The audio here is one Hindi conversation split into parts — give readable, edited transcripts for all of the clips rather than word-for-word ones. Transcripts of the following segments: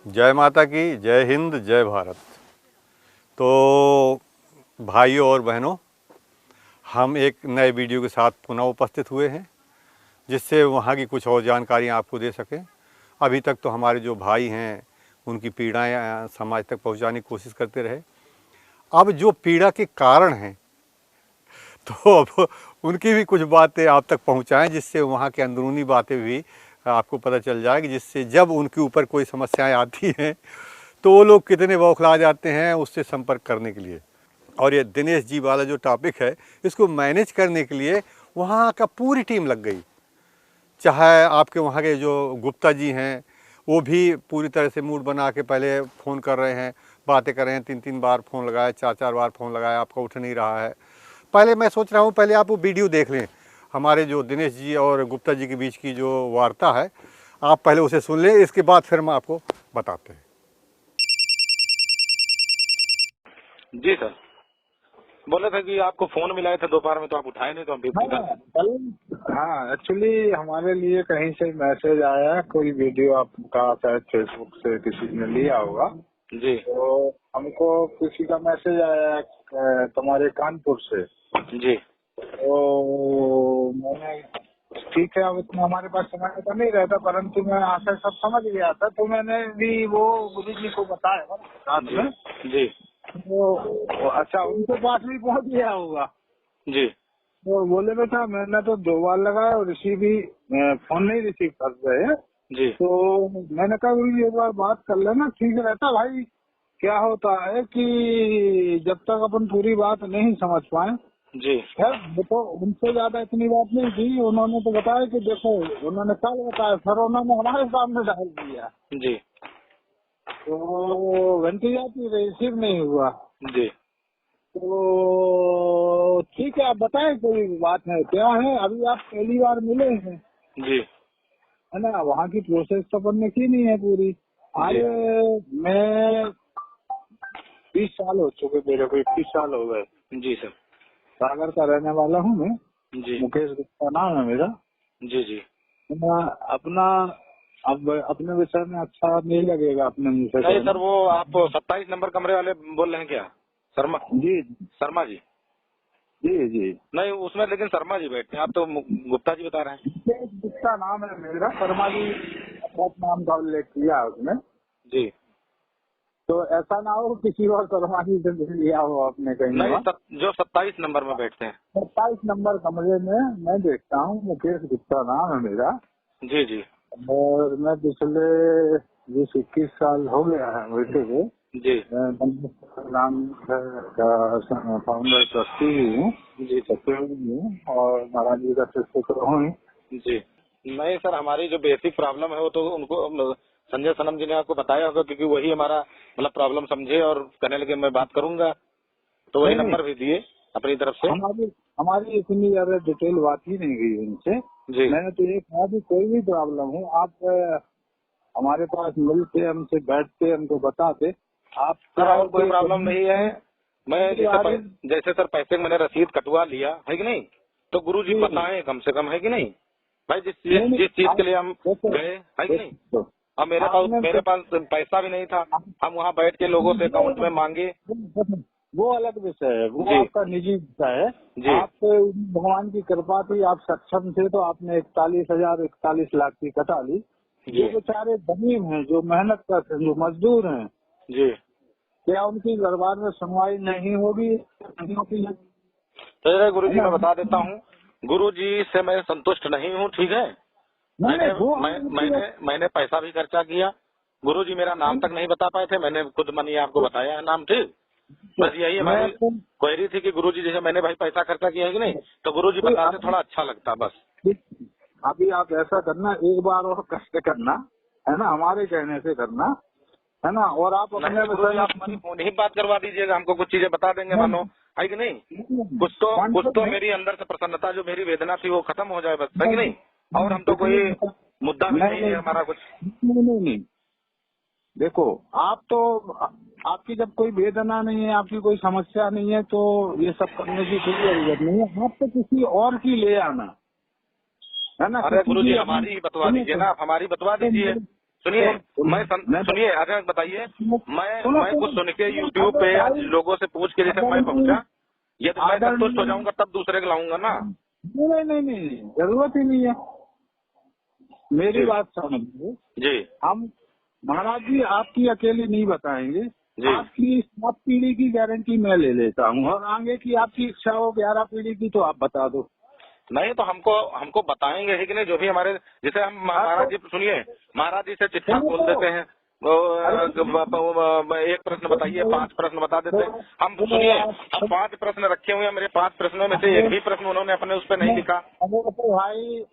जय माता की, जय हिंद, जय भारत। तो भाइयों और बहनों, हम एक नए वीडियो के साथ पुनः उपस्थित हुए हैं, जिससे वहाँ की कुछ और जानकारियाँ आपको दे सकें। अभी तक तो हमारे जो भाई हैं उनकी पीड़ाएँ समाज तक पहुँचाने की कोशिश करते रहे। अब जो पीड़ा के कारण हैं, तो अब उनकी भी कुछ बातें आप तक पहुँचाएँ, जिससे वहाँ के अंदरूनी बातें भी आपको पता चल जाएगी, जिससे जब उनके ऊपर कोई समस्याएं आती हैं तो वो लोग कितने बौखला जाते हैं उससे संपर्क करने के लिए। और ये दिनेश जी वाला जो टॉपिक है, इसको मैनेज करने के लिए वहाँ का पूरी टीम लग गई। चाहे आपके वहाँ के जो गुप्ता जी हैं, वो भी पूरी तरह से मूड बना के पहले फ़ोन कर रहे हैं, बातें कर रहे हैं, 3-3 बार फ़ोन लगाया, 4-4 बार फ़ोन लगाया, आपका उठ नहीं रहा है। पहले मैं सोच रहा हूँ पहले आप वो वीडियो देख लें, हमारे जो दिनेश जी और गुप्ता जी के बीच की जो वार्ता है, आप पहले उसे सुन लें, इसके बाद फिर हम आपको बताते हैं। जी सर, बोले थे कि आपको फोन मिलाए थे दोपहर में, तो आप उठाए नहीं, तो हम भी हाँ, एक्चुअली हमारे लिए कहीं से मैसेज आया, कोई वीडियो आपका शायद फेसबुक से किसी ने लिया होगा। जी तो हमको किसी का मैसेज आया तुम्हारे कानपुर से। जी तो मैंने ठीक है, अब इतना हमारे पास समय तो नहीं रहता, परंतु मैं आशा सब समझ गया था, तो मैंने भी वो गुरु जी को बताया रात में। जी तो अच्छा, उनके पास भी पहुंच गया होगा। जी तो बोले बेटा, मैंने तो 2 बार लगाया और रिसीव भी फोन नहीं रिसीव कर रहे। जी तो मैंने कहा गुरु जी एक बार बात कर लेना, ठीक रहता भाई। क्या होता है कि जब तक अपन पूरी बात नहीं समझ पाए, जी खैर देखो उनसे ज्यादा इतनी बात नहीं थी। उन्होंने तो बताया कि देखो, उन्होंने कल बताया, फिर उन्होंने हमारे सामने डाल दिया। जी तो घंटी जाती रिसीव नहीं हुआ। जी तो ठीक है, आप बताएं कोई बात है क्या है। अभी आप पहली बार मिले हैं, जी है ना। वहाँ की प्रोसेस तो अपन ने की नहीं है पूरी। आज मैं 20 साल हो चुके, मेरे को 21 साल हो गए। जी सर। सागर का रहने वाला हूँ मैं। जी मुकेश गुप्ता नाम है मेरा। जी जी अपना अब अपने विषय में अच्छा नहीं लगेगा अपने मुंह से नहीं कहना। सर, वो आप 27 नंबर कमरे वाले बोल रहे हैं क्या? शर्मा जी शर्मा जी? जी जी, नहीं, उसमें लेकिन शर्मा जी बैठते हैं, आप तो गुप्ता जी बता रहे हैं। मुकेश गुप्ता नाम है मेरा। शर्मा जी बहुत नाम का उल्लेख किया है उसमें। जी तो ऐसा ना हो किसी और शर्मा जी से मिल लिया हो आपने कहीं नहीं, वहाँ। जो 27 नंबर में बैठते हैं। 27 नंबर कमरे में मैं देखता हूँ। मुकेश गुप्ता नाम है मेरा। जी जी और मैं पिछले 20-21 साल हो गया है वैसे हुए। जी नाम का फाउंडर ट्रस्टी भी हूँ, जी सचिव भी हूँ और महाराज जी का शिष्य तो हूँ ही। जी नहीं सर, हमारी जो बेसिक प्रॉब्लम है वो तो उनको संजय सनम जी ने आपको बताया होगा, क्योंकि वही हमारा मतलब प्रॉब्लम समझे और कहने लगे मैं बात करूंगा, तो वही नहीं नहीं, नंबर भी दिए अपनी तरफ से। हमारी हमारी इतनी ज्यादा डिटेल बात ही नहीं गई उनसे। जी मैंने तो ये कहा कि कोई भी प्रॉब्लम हो आप हमारे पास मिलते, हमसे बैठते, हमको बताते। आप सर क्या और है कोई कि प्रॉब्लम नहीं है। मैं यार जैसे सर पैसे मैंने रसीद कटवा लिया है कि नहीं, तो गुरु जी बताएं कम से कम, है कि नहीं भाई, जिस नहीं जिस नहीं, जिस चीज आप के लिए हम देखो गए, है कि नहीं। देखो, अब मेरे पास पैसा भी नहीं था, हम वहाँ बैठ के लोगों से अकाउंट में मांगे। वो अलग विषय है, वो जी आपका निजी विषय है। जी आप भगवान की कृपा थी, आप सक्षम थे, तो आपने 41 लाख की कटा ली। जी जो बेचारे गरीब हैं, जो मेहनत करते हैं, जो मजदूर हैं, जी क्या उनकी दरबार में सुनवाई नहीं होगी? नहीं होगी, तो गुरु है जी ना। मैं बता देता हूँ, गुरु जी से मैं संतुष्ट नहीं हूँ, ठीक है। नहीं मैंने नहीं, वो मैंने पैसा भी खर्चा किया। गुरु जी मेरा नाम तक नहीं बता पाए थे, मैंने खुद मनी आपको बताया है नाम, ठीक। बस यही मैं हमारी क्वेरी थी कि गुरु जी, जैसे मैंने भाई पैसा खर्चा किया है कि नहीं, तो गुरु जी बताते थोड़ा अच्छा लगता बस। अभी आप ऐसा करना, एक बार और कष्ट करना, है ना, हमारे कहने से करना, है ना। और आप अपने नहीं गुरु जी, आप हमारी फोन ही बात करवा दीजिएगा, हमको कुछ चीजें बता देंगे, मानो है कि नहीं। कुछ तो मेरी अंदर से प्रसन्नता, जो मेरी वेदना थी वो खत्म हो जाए बस, है कि नहीं। और हम तो कोई मुद्दा भी नहीं है हमारा कुछ। नहीं, देखो आप तो, आपकी जब कोई वेदना नहीं है, आपकी कोई समस्या नहीं है, तो ये सब करने की कोई जरूरत नहीं है। आप तो किसी और की ले आना, है ना। अरे गुरु जी, हमारी बतवा दीजिए ना, आप हमारी बतवा दीजिए। सुनिए सुनिए, अच्छा बताइए, मैं कुछ सुन के यूट्यूब पे आज लोगों से पूछ के जैसे मैं पहुंचा, यदि मैं संतुष्ट हो जाऊंगा तब दूसरे को लाऊंगा ना। नहीं, जरूरत ही नहीं है। मेरी जी। बात समझिए, जी हम महाराज जी आपकी अकेली नहीं बताएंगे, जी। आपकी 7 पीढ़ी की गारंटी मैं ले लेता हूँ, और आगे की आपकी इच्छा हो 11 पीढ़ी की तो आप बता दो। नहीं तो हमको बताएंगे ही कि नहीं, जो भी हमारे, जैसे हम महाराज जी सुनिए, महाराज जी से चिट्ठा खोल देते हैं, एक प्रश्न बताइए, 5 प्रश्न बता देते हैं हम। सुनिए, अब 5 प्रश्न रखे हुए हैं, मेरे 5 प्रश्नों में से एक भी प्रश्न उन्होंने अपने उस पर नहीं लिखा। तो भाई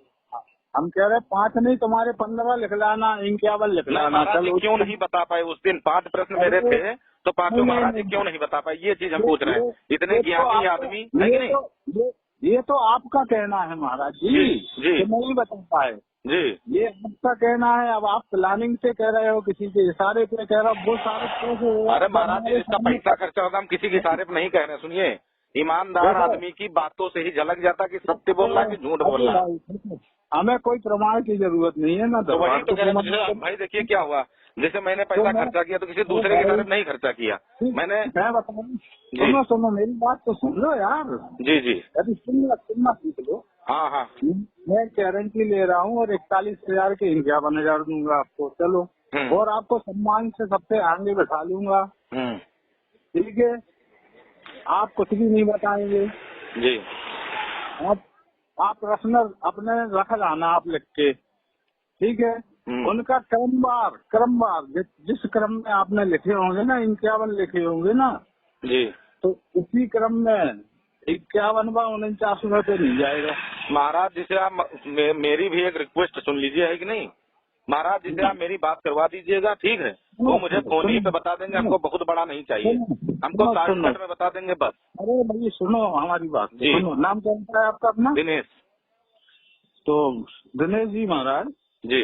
हम कह रहे 5 नहीं, तुम्हारे 15 लिख लाना, 51 लिख लाना। महाराज जी क्यों नहीं बता पाए उस दिन? 5 प्रश्न मेरे थे तो 5 महाराज जी क्यों नहीं बता पाए? ये चीज हम पूछ रहे हैं। इतने ज्ञानी आदमी है कि नहीं? ये तो आपका कहना है महाराज जी, जी नहीं बता पाए जी। ये आपका कहना है। अब आप प्लानिंग से कह रहे हो, किसी के इशारे पे कह रहे हो, वो सारे पैसे। अरे महाराज जी, जिसका पैसा खर्चा होगा, हम किसी के इशारे पे नहीं कह रहे। सुनिए, ईमानदार आदमी की बातों से ही झलक जाता कि सत्य बोल रहा है कि झूठ बोल रहा है। हमें कोई प्रमाण की जरूरत नहीं है ना। तो वही तो कह रहे मुझे। भाई देखिए क्या हुआ, जैसे मैंने पैसा खर्चा किया तो किसी दूसरे के इशारे पे नहीं खर्चा किया मैंने। मैं बताऊँ, सुनो मेरी बात तो सुन लो यार। जी जी। अभी सुनना सीख लो। हाँ। मैं गारंटी ले रहा हूँ और 41,000 के 51,000 दूंगा आपको, चलो। और आपको सम्मान से सबसे आगे बैठा लूंगा, ठीक है। आप कुछ भी नहीं बताएंगे जी। आप प्रश्न अपने रख लाना, आप लिख के, ठीक है। उनका क्रमवार जिस क्रम में आपने लिखे होंगे ना, 51 लिखे होंगे ना जी, तो उसी क्रम में 51वां 49वां पे नहीं जाएगा। महाराज जी से आप मेरी भी एक रिक्वेस्ट सुन लीजिए, है कि नहीं? महाराज जी से आप मेरी बात करवा दीजिएगा, ठीक है? वो मुझे फोन ही पे बता देंगे, हमको बहुत बड़ा नहीं चाहिए, हमको शॉर्टकट में बता देंगे बस। अरे भाई सुनो हमारी बात, सुनो। नाम क्या है आपका अपना? दिनेश। तो दिनेश जी महाराज जी,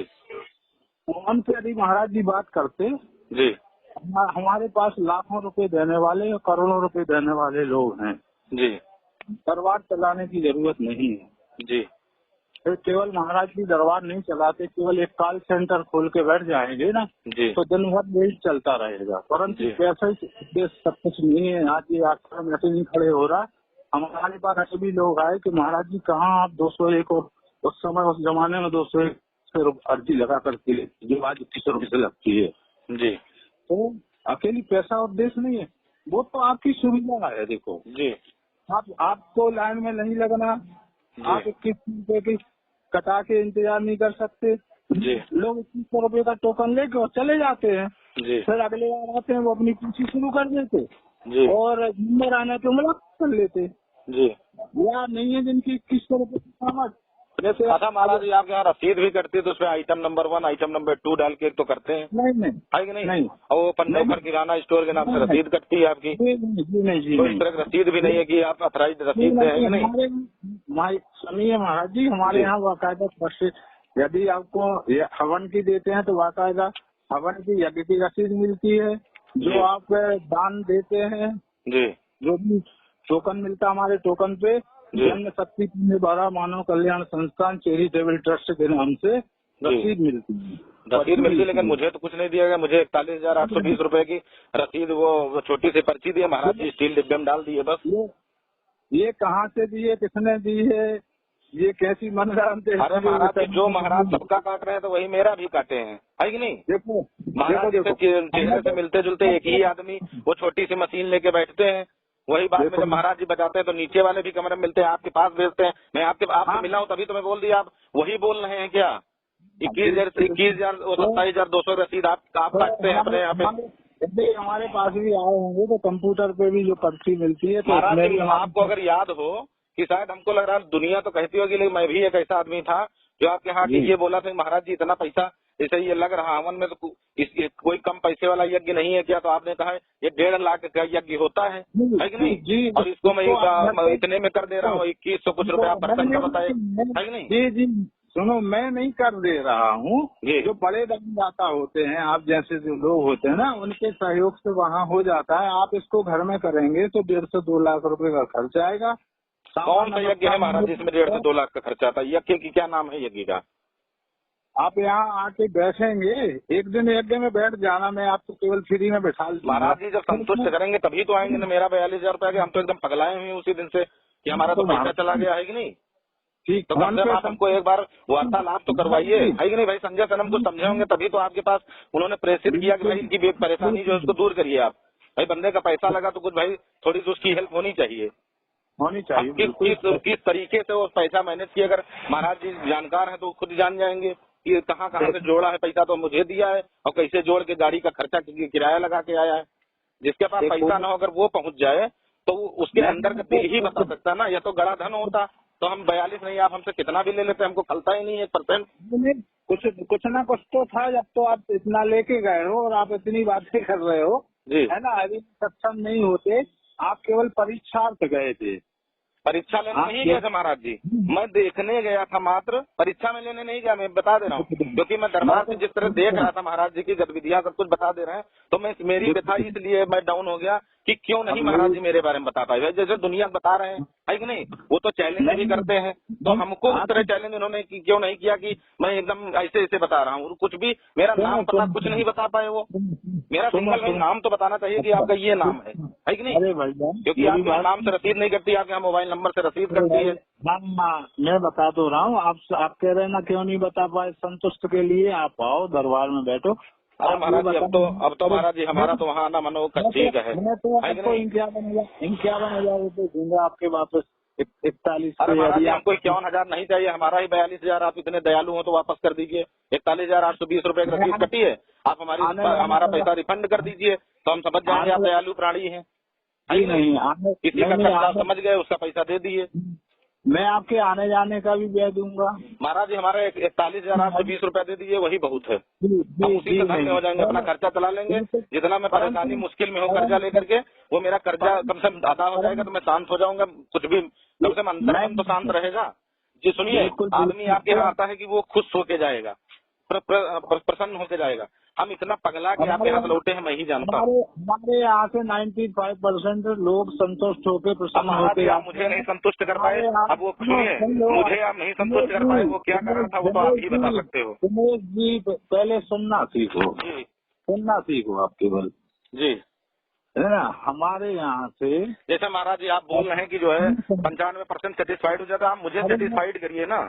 फोन पे यदि महाराज जी बात करते जी, हमारे पास लाखों रुपए देने वाले और करोड़ों रुपए देने वाले लोग हैं जी। दरबार चलाने की जरूरत नहीं है जी। फिर केवल महाराज जी दरबार नहीं चलाते, केवल एक कॉल सेंटर खोल के बैठ जाएंगे ना जी, तो दिन भर यही चलता रहेगा। परंतु पैसा ही सब कुछ नहीं है। आज ये आश्रम ऐसे नहीं खड़े हो रहा। हमारे पास ऐसे भी लोग आए कि महाराज जी कहाँ आप 201 और उस समय उस जमाने में 201 अर्जी लगा करके जो आज 21 रुपये से लगती है जी। तो अकेली पैसा उद्देश्य नहीं है, वो तो आपकी सुविधा है। देखो जी, आपको लाइन में नहीं लगना, आप 21 रुपए की कटा के इंतजार नहीं कर सकते जी। लोग 21 रुपए का टोकन लेके और चले जाते हैं जी। फिर अगले बार आते हैं वो अपनी कुर्सी शुरू कर देते जी। और नंबर आने पे मुलाकात कर लेते जी। या नहीं है जिनकी 21 रुपए की समझ। जैसे अच्छा महाराज जी, आपके यहाँ रसीद भी करती है तो उसमें आइटम नंबर 1 आइटम नंबर 2 डाल के तो करते हैं, नहीं है कि नहीं? और वो पंडोकर किराना स्टोर के नाम से रसीद कटती है आपकी? जी तो इस तरह की रसीद भी नहीं है कि आप अथराइज रसीद है कि नहीं? सुनिए महाराज जी, हमारे यहाँ बाकायदा यदि आपको हवन की देते हैं तो बाकायदा हवन की यज्ञ की रसीद मिलती है। जो आप दान देते हैं, जी, जो भी टोकन मिलता है हमारे टोकन पे जन्म शक्ति द्वारा मानव कल्याण संस्थान चैरिटेबल ट्रस्ट के नाम से रसीद मिलती है। रसीद मिलती है, लेकिन मुझे तो कुछ नहीं दिया गया। मुझे 41,820 रुपए की रसीद वो छोटी सी पर्ची दी है, महाराज जी स्टील डिब्बे में डाल दी है बस। ये कहाँ से दी है, किसने दी है, ये कैसी मनोरंजन? अरे महाराज जी, जो महाराज सबका काट रहे हैं तो वही मेरा भी काटे हैं, है कि नहीं? देखो महाराज जी से चेहरे से मिलते जुलते एक ही आदमी वो छोटी सी मशीन लेके बैठते हैं, वही बात में जब महाराज जी बजाते हैं तो नीचे वाले भी कमरे में मिलते हैं, आपके पास भेजते हैं। मैं आपसे मिला हूँ तभी तो मैं बोल दिया, आप वही बोल रहे हैं क्या? 21,000 और 27,200 रसीद आप काटते हैं अपने यहाँ पे। हमारे पास भी आए होंगे तो कंप्यूटर पे भी जो पर्ची मिलती है तो महाराज जी, आपको अगर याद हो कि शायद हमको लग रहा है दुनिया तो कहती होगी, लेकिन मैं भी एक ऐसा आदमी था जो आपके यहाँ की ये बोला था महाराज जी इतना पैसा जैसे ये लग रहा हवन में तो कोई कम पैसे वाला यज्ञ नहीं है क्या? तो आपने कहा ये 1.5 लाख का यज्ञ होता है कि नहीं? और इसको मैं इतने में कर दे रहा हूँ, 2100 कुछ रुपया पर संख्या बताए, है कि नहीं? जी जी सुनो, मैं नहीं कर दे रहा हूँ। जो बड़े दाता होते हैं आप जैसे जो लोग होते हैं ना, उनके सहयोग से वहाँ हो जाता है। आप इसको घर में करेंगे तो 1.5 से 2 लाख रुपए का खर्च आएगा। कौन सा यज्ञ है महाराज जिसमें 1.5 से 2 लाख का खर्चा आता है? यज्ञ की क्या नाम है यज्ञ का? आप यहाँ आके बैठेंगे, एक दिन यज्ञ में बैठ जाना, मैं आपको केवल फ्री में बैठा दूंगा। महाराज जी जब संतुष्ट करेंगे तभी तो आएंगे ना। मेरा 42,000 रुपया हम तो एकदम पगलाए हुए हैं उसी दिन से कि हमारा तो पैसा चला गया है कि नहीं। ठीक, तो कम से कम आप हमको एक बार वार्तालाप तो करवाइए, है कि नहीं भाई। संजय सनम को समझे होंगे तभी तो आपके पास उन्होंने प्रेषित किया कि भाई इनकी परेशानी जो है उसको दूर करिए आप। भाई बंदे का पैसा लगा तो कुछ भाई थोड़ी सी उसकी हेल्प होनी चाहिए। किस तरीके से वो पैसा मैनेज किया, अगर महाराज जी जानकार हैं तो खुद जान जाएंगे कि कहाँ से जोड़ा है पैसा। तो मुझे दिया है और कैसे जोड़ के गाड़ी का खर्चा किराया लगा के आया है। जिसके पास पैसा ना हो अगर वो पहुंच जाए तो उसके अंदर का दिल ही बता सकता है ना। या तो गड़ा धन होता तो हम 42 नहीं, आप हमसे कितना भी ले लेते, हमको खलता ही नहीं 1%। कुछ ना कुछ तो था जब तो आप इतना लेके गए हो और आप इतनी बातें कर रहे हो जी, है ना। अभी सक्षम नहीं होते, आप केवल परीक्षार्थ गए थे। परीक्षा लेने नहीं गया था महाराज जी, मैं देखने गया था मात्र, परीक्षा में लेने नहीं गया। मैं बता दे रहा हूँ क्योंकि मैं दरबार से जिस तरह देख रहा था महाराज जी की गतिविधियां सब कुछ बता दे रहे हैं, तो मैं मेरी व्यथा इसलिए मैं डाउन हो गया कि क्यों नहीं महाराज जी मेरे बारे में बता पाए। जैसे दुनिया बता रहे हैं, है कि नहीं, वो तो चैलेंज भी करते हैं, तो हमको उस तरह चैलेंज उन्होंने क्यों नहीं किया कि मैं एकदम ऐसे ऐसे बता रहा हूँ। कुछ भी मेरा नाम पता कुछ नहीं बता पाए वो। मेरा सिंगल नाम तो बताना चाहिए कि आपका ये नाम है कि नहीं, क्योंकि आपके नाम से रसीद नहीं करती, आपके यहाँ मोबाइल नंबर से रसीद करती है। मैं बता तो रहा हूँ, आप कह रहे हैं ना क्यों नहीं बता पाए। संतुष्ट के लिए आप आओ, दरबार में बैठो। हाँ महाराज जी, अब तो महाराज जी हमारा तो वहाँ आना मनो ठीक है। मैं तो आपको 51,000 रुपये दूंगा आपके वापस 41। अरे महाराज जी हमको 51,000 नहीं चाहिए, हमारा ही 42,000। आप इतने दयालु हो तो वापस कर दीजिए। 41,820 रुपए की रसीद कटी है, आप हमारा पैसा रिफंड कर दीजिए तो हम समझ जाएंगे आप दयालु प्राणी हैं। नहीं, किसी का कर्जा समझ गए उसका पैसा दे दिए। मैं आपके आने जाने का भी ब्याज दूंगा महाराज जी। हमारा 41,820 रुपए दे दीजिए, वही बहुत है। हम उसी से धन्य हो जाएंगे, अपना खर्चा चला लेंगे। जितना मैं परेशानी मुश्किल में हो कर्जा लेकर के, वो मेरा कर्जा कम से कम अदा हो जाएगा तो मैं शांत हो जाऊंगा। कुछ भी कम से कम अंतर तो शांत रहेगा। जी सुनिए, आदमी आपके यहाँ आता है कि वो खुश होके जाएगा, प्रसन्न होके जाएगा। हम इतना पगला के आपके हाथ लौटे हैं, मैं ही जानता हूँ। हमारे यहाँ से 95% लोग संतुष्ट होके प्रसन्न होके। आप मुझे नहीं संतुष्ट कर पाए, अब वो सुनिए, मुझे आप नहीं संतुष्ट कर पाए, वो क्या कर रहा था वो तो आप ही बता सकते हो। उमेश जी पहले सुनना सीखो जी, सुनना सीखो आप केवल जी, है ना। हमारे यहाँ से जैसे महाराज जी आप बोल रहे हैं कि जो है 95% सेटिस्फाइड हो जाता है, आप मुझे सेटिस्फाइड करिए ना।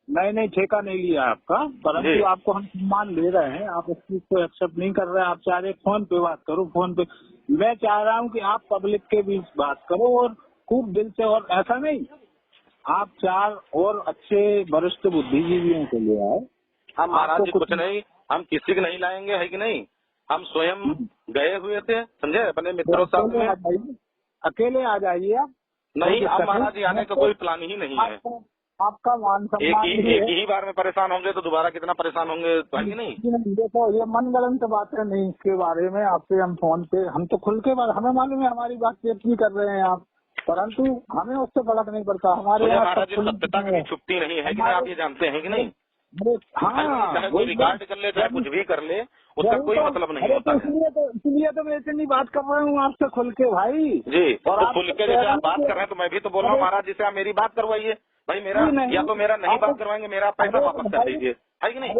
नहीं, ठेका नहीं लिया आपका, परंतु आपको हम सम्मान ले रहे हैं। आप इस चीज को एक्सेप्ट नहीं कर रहे हैं। आप चाह रहे फोन पे बात करो, फोन पे। मैं चाह रहा हूँ कि आप पब्लिक के बीच बात करो और खूब दिल से। और ऐसा नहीं, आप 4 और अच्छे वरिष्ठ बुद्धिजीवियों को ले आए। हम महाराज जी कुछ नहीं, हम किसी को नहीं लाएंगे, है कि नहीं। हम स्वयं गए हुए थे, समझे, अपने मित्रों के साथ में। अकेले आ जाइए आप। नहीं, अब महाराज जी आने का कोई प्लान ही नहीं है। आपका मान सम्मान एक ही बार में परेशान होंगे तो दोबारा कितना परेशान होंगे, है कि नहीं। देखो ये मनगढ़ंत बातें नहीं, इसके बारे में आपसे हम फोन पे, हम तो खुल के बात, हमें मालूम है हमारी बात नहीं कर रहे हैं आप, परंतु हमें उससे फर्क नहीं पड़ता। हमारे यहाँ महाराज जी सत्यता की छुपती नहीं है कि नहीं, आप ये जानते हैं कि नहीं। हाँ, चाहे कोई रिकॉर्ड कर ले, चाहे कुछ भी कर ले, उसका कोई मतलब नहीं होता। इसलिए तो मैं इतनी बात कर रहा हूँ आपसे खुल के भाई जी। और तो खुल के जैसे आप बात कर रहे हैं तो मैं भी तो बोल रहा हूँ महाराज जी से, आप मेरी बात करवाइए भाई। मेरा या तो मेरा नहीं बात करवाएंगे, मेरा पैसा वापस कर दीजिए, है कि नहीं।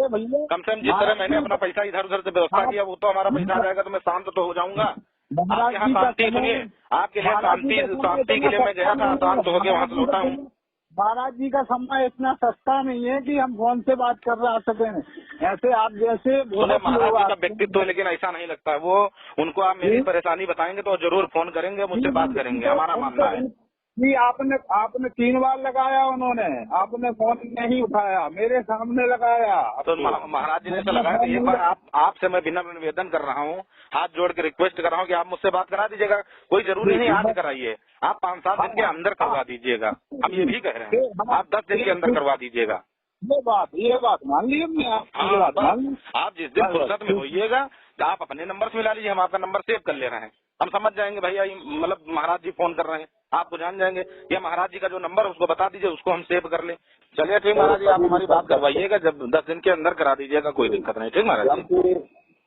कम से कम जिस तरह मैंने अपना पैसा इधर उधर से व्यवस्था किया वो तो हमारा पैसा आ जाएगा तो मैं शांत तो हो जाऊंगा। आपके यहाँ शांति, सुनिए, आपके लिए शांति के लिए मैं गया था, शांत होकर वहाँ से लौटा हूँ। महाराज जी का समय इतना सस्ता नहीं है कि हम फोन से बात कर रहा सकें। ऐसे आप जैसे महाराज जी का व्यक्तित्व है, लेकिन ऐसा नहीं लगता है वो। उनको आप मेरी परेशानी बताएंगे तो जरूर फोन करेंगे, मुझसे बात करेंगे, हमारा मानना है कि आपने 3 बार लगाया, उन्होंने आपने फोन नहीं उठाया, मेरे सामने लगाया। तो महाराज जी ने तो लगाया। तो एक बार आपसे मैं बिना निवेदन कर रहा हूँ, हाथ जोड़ के रिक्वेस्ट कर रहा हूँ कि आप मुझसे बात करा दीजिएगा। कोई जरूरी नहीं आज कराइए, आप 5-7 दिन के अंदर करवा दीजिएगा। हम ये भी कह रहे हैं, आप 10 दिन के अंदर करवा दीजिएगा। ये बात मान लीजिए। आप जिस दिन फुर्सत में होइएगा तो आप अपने नंबर से मिला लीजिए, हम आपका नंबर सेव कर ले रहे हैं। हम समझ जाएंगे भैया, मतलब महाराज जी फोन कर रहे हैं, आपको जान जाएंगे। या महाराज जी का जो नंबर उसको बता दीजिए, उसको हम सेव कर ले। चलिए ठीक महाराज जी, आप हमारी बात करवाइएगा, जब 10 दिन के अंदर करा दीजिएगा, कोई दिक्कत नहीं। ठीक महाराज जी।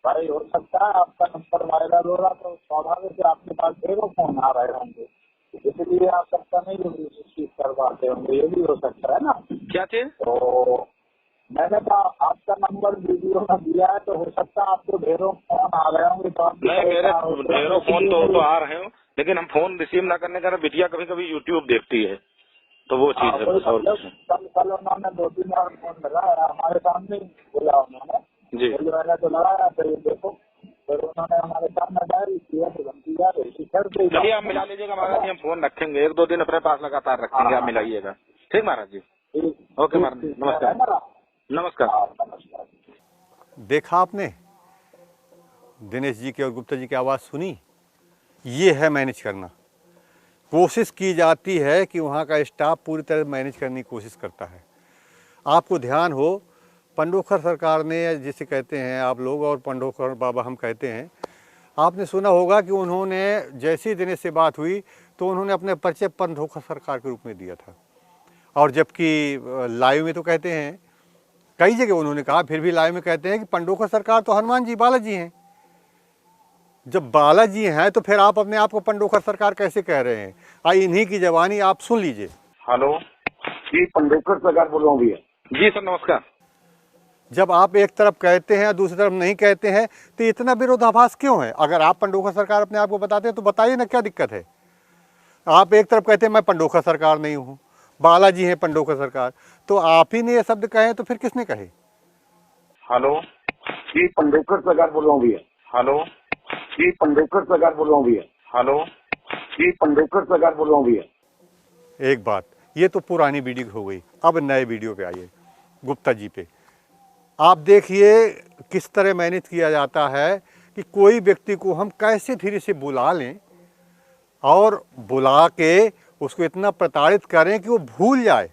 भाई हो सकता है आपका नंबर वायरल हो रहा तो स्वाभाविक से आपके पास ढेरों फोन आ रहे होंगे, इसलिए आप सबका नहीं रिसीव कर पाते होंगे, ये भी हो सकता है ना। क्या चीज? तो मैंने तो आपका नंबर वीडियो में दिया है, तो हो सकता है आपको ढेरों फोन आ रहे होंगे, तो आप नहीं, मेरे ढेरों फोन तो आ रहे हो, लेकिन हम फोन रिसीव ना करने का, बिटिया कभी कभी यूट्यूब देखती है, तो वो चीज है बस, और कुछ नहीं। कल उन्होंने 2-3 बार फोन लगाया हमारे सामने, बोला उन्होंने जी। मैंने तो लगाया, तो ये देखो फिर उन्होंने हमारे सामने डायरी किया, तो धमकी जा रही थी। चलिए आप मिला लीजिएगा महाराज जी, हम फोन रखेंगे, 1-2 दिन अपने पास लगातार रखेंगे, आप मिलाइएगा। ठीक महाराज जी, ओके महाराज जी, नमस्कार। नमस्कार। देखा आपने दिनेश जी की और गुप्ता जी की आवाज़ सुनी। ये है मैनेज करना। कोशिश की जाती है कि वहाँ का स्टाफ पूरी तरह मैनेज करने की कोशिश करता है। आपको ध्यान हो, पंडोखर सरकार ने, जिसे कहते हैं आप लोग और पंडोखर बाबा हम कहते हैं, आपने सुना होगा कि उन्होंने जैसे ही दिनेश से बात हुई तो उन्होंने अपने परिचय पंडोखर सरकार के रूप में दिया था। और जबकि लाइव में तो कहते हैं, कई जगह उन्होंने कहा, फिर भी लाइव में कहते हैं कि पंडोखर सरकार तो हनुमान जी बालाजी हैं। जब बालाजी हैं तो फिर आप अपने आप को पंडोखर सरकार कैसे कह रहे हैं? इन्हीं की जवानी आप सुन लीजिए। हेलो जी, पंडोखर सरकार बोल रहा हूँ भैया। जी सर, नमस्कार। जब आप एक तरफ कहते हैं दूसरी तरफ नहीं कहते हैं, तो इतना विरोधाभास क्यों है? अगर आप पंडोखर सरकार अपने आप को बताते हैं तो बताइए ना, क्या दिक्कत है? आप एक तरफ कहते हैं मैं पंडोखर सरकार नहीं हूँ, बालाजी हैं पंडोखर सरकार, तो आप ही ने ये शब्द कहे तो फिर किसने कहे? हेलो जी, पंडोखर सरकार बोल रहा हूँ भैया। हेलो जी, पंडोखर सरकार बोल रहा हूँ भैया। हेलो जी, पंडोखर सरकार बोल रहा हूँ भैया। एक बात, ये तो पुरानी वीडियो हो गई, अब नए वीडियो पे आइए, गुप्ता जी पे। आप देखिए किस तरह मैनेज किया जाता है कि कोई व्यक्ति को हम कैसे धीरे से बुला लें और बुला के उसको इतना प्रताड़ित करें कि वो भूल जाए,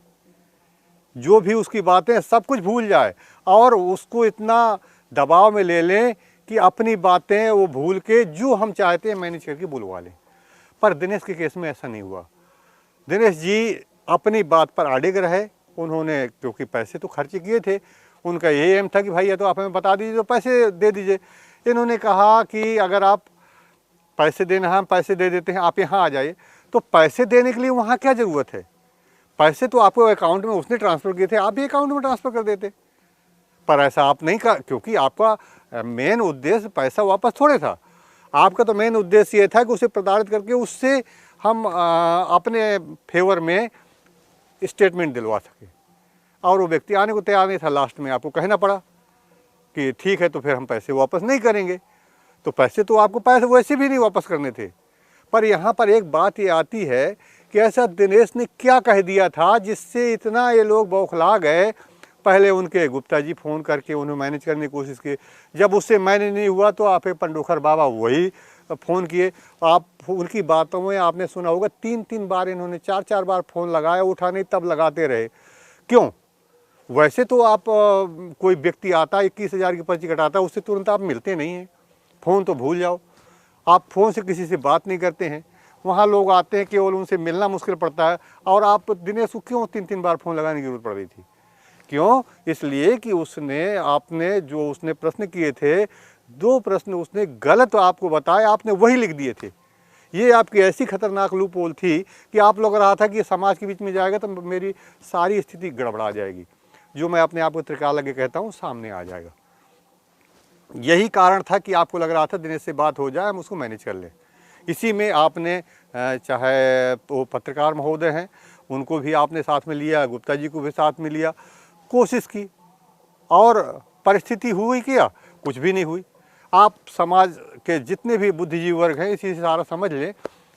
जो भी उसकी बातें सब कुछ भूल जाए, और उसको इतना दबाव में ले लें कि अपनी बातें वो भूल के जो हम चाहते हैं मैनेज करके बुलवा लें। पर दिनेश के केस में ऐसा नहीं हुआ। दिनेश जी अपनी बात पर अड़िग रहे। उन्होंने क्योंकि पैसे तो खर्च किए थे, उनका यही एम था कि भाई या तो आप हमें बता दीजिए तो पैसे दे दीजिए। इन्होंने कहा कि अगर आप पैसे देना, हम पैसे दे देते हैं, आप यहाँ आ जाइए। तो पैसे देने के लिए वहाँ क्या ज़रूरत है? पैसे तो आपको अकाउंट में उसने ट्रांसफ़र किए थे, आप भी अकाउंट में ट्रांसफ़र कर देते। पर ऐसा आप नहीं कर, क्योंकि आपका मेन उद्देश्य पैसा वापस थोड़े था। आपका तो मेन उद्देश्य ये था कि उसे प्रताड़ित करके उससे हम अपने फेवर में स्टेटमेंट दिलवा सके, और वो व्यक्ति आने को तैयार नहीं था। लास्ट में आपको कहना पड़ा कि ठीक है, तो फिर हम पैसे वापस नहीं करेंगे। तो पैसे तो आपको पैसे वैसे भी नहीं वापस करने थे। पर यहाँ पर एक बात ये आती है कि ऐसा दिनेश ने क्या कह दिया था जिससे इतना ये लोग बौखला गए। पहले उनके गुप्ता जी फ़ोन करके उन्हें मैनेज करने की कोशिश की, जब उससे मैनेज नहीं हुआ तो आप पंडोखर बाबा वही फ़ोन किए। आप उनकी बातों में आपने सुना होगा 3-3 बार इन्होंने 4-4 बार फ़ोन लगाया, उठा नहीं, तब लगाते रहे। क्यों? वैसे तो आप कोई व्यक्ति आता है 21,000 की पर्ची कटाता है, उससे तुरंत आप मिलते नहीं हैं। फ़ोन तो भूल जाओ, आप फ़ोन से किसी से बात नहीं करते हैं। वहाँ लोग आते हैं, केवल उनसे मिलना मुश्किल पड़ता है। और आप दिनेश को क्यों 3-3 बार फ़ोन लगाने की ज़रूरत पड़ रही थी? क्यों? इसलिए कि उसने, आपने जो उसने प्रश्न किए थे, 2 प्रश्न उसने गलत आपको बताए, आपने वही लिख दिए थे। ये आपकी ऐसी खतरनाक लूप होल थी कि आप लग रहा था कि समाज के बीच में जाएगा तो मेरी सारी स्थिति गड़बड़ा जाएगी, जो मैं अपने आप को त्रिकाल कहता हूँ, सामने आ जाएगा। यही कारण था कि आपको लग रहा था दिनेश से बात हो जाए, हम उसको मैनेज कर लें। इसी में आपने, चाहे वो पत्रकार महोदय हैं, उनको भी आपने साथ में लिया, गुप्ता जी को भी साथ में लिया, कोशिश की, और परिस्थिति हुई क्या? कुछ भी नहीं हुई। आप समाज के जितने भी बुद्धिजीवी वर्ग हैं, इसी से सारा समझ लें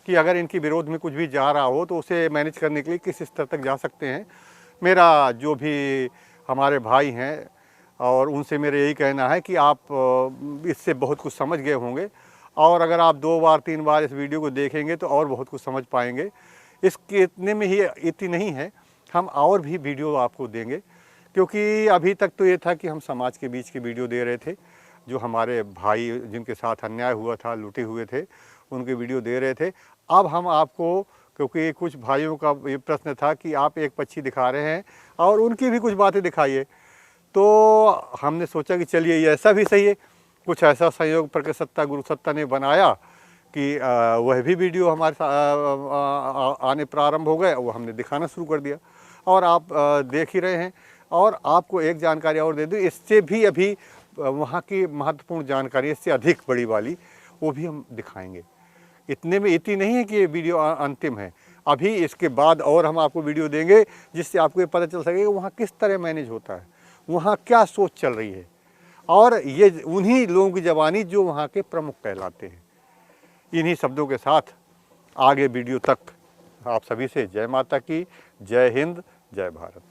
कि अगर इनके विरोध में कुछ भी जा रहा हो तो उसे मैनेज करने के लिए किस स्तर तक जा सकते हैं। मेरा जो भी हमारे भाई हैं, और उनसे मेरा यही कहना है कि आप इससे बहुत कुछ समझ गए होंगे, और अगर आप 2 बार 3 बार इस वीडियो को देखेंगे तो और बहुत कुछ समझ पाएंगे। इसके इतने में ही इतनी नहीं है, हम और भी वीडियो आपको देंगे, क्योंकि अभी तक तो ये था कि हम समाज के बीच की वीडियो दे रहे थे, जो हमारे भाई जिनके साथ अन्याय हुआ था, लुटे हुए थे, उनके वीडियो दे रहे थे। अब हम आपको, क्योंकि कुछ भाइयों का ये प्रश्न था कि आप एक पक्षी दिखा रहे हैं और उनकी भी कुछ बातें दिखाइए, तो हमने सोचा कि चलिए ये ऐसा भी सही है। कुछ ऐसा संयोग प्रकृति सत्ता गुरु सत्ता ने बनाया कि वह भी वीडियो हमारे आने प्रारंभ हो गए, वो हमने दिखाना शुरू कर दिया, और आप देख ही रहे हैं। और आपको एक जानकारी और दे दूँ, इससे भी अभी वहाँ की महत्वपूर्ण जानकारी, इससे अधिक बड़ी वाली, वो भी हम दिखाएंगे। इतने में इतनी नहीं है कि ये वीडियो अंतिम है, अभी इसके बाद और हम आपको वीडियो देंगे जिससे आपको ये पता चल सकेगा वहाँ किस तरह मैनेज होता है, वहाँ क्या सोच चल रही है, और ये उन्हीं लोगों की ज़बानी जो वहाँ के प्रमुख कहलाते हैं। इन्हीं शब्दों के साथ आगे वीडियो तक आप सभी से जय माता की, जय हिंद, जय भारत।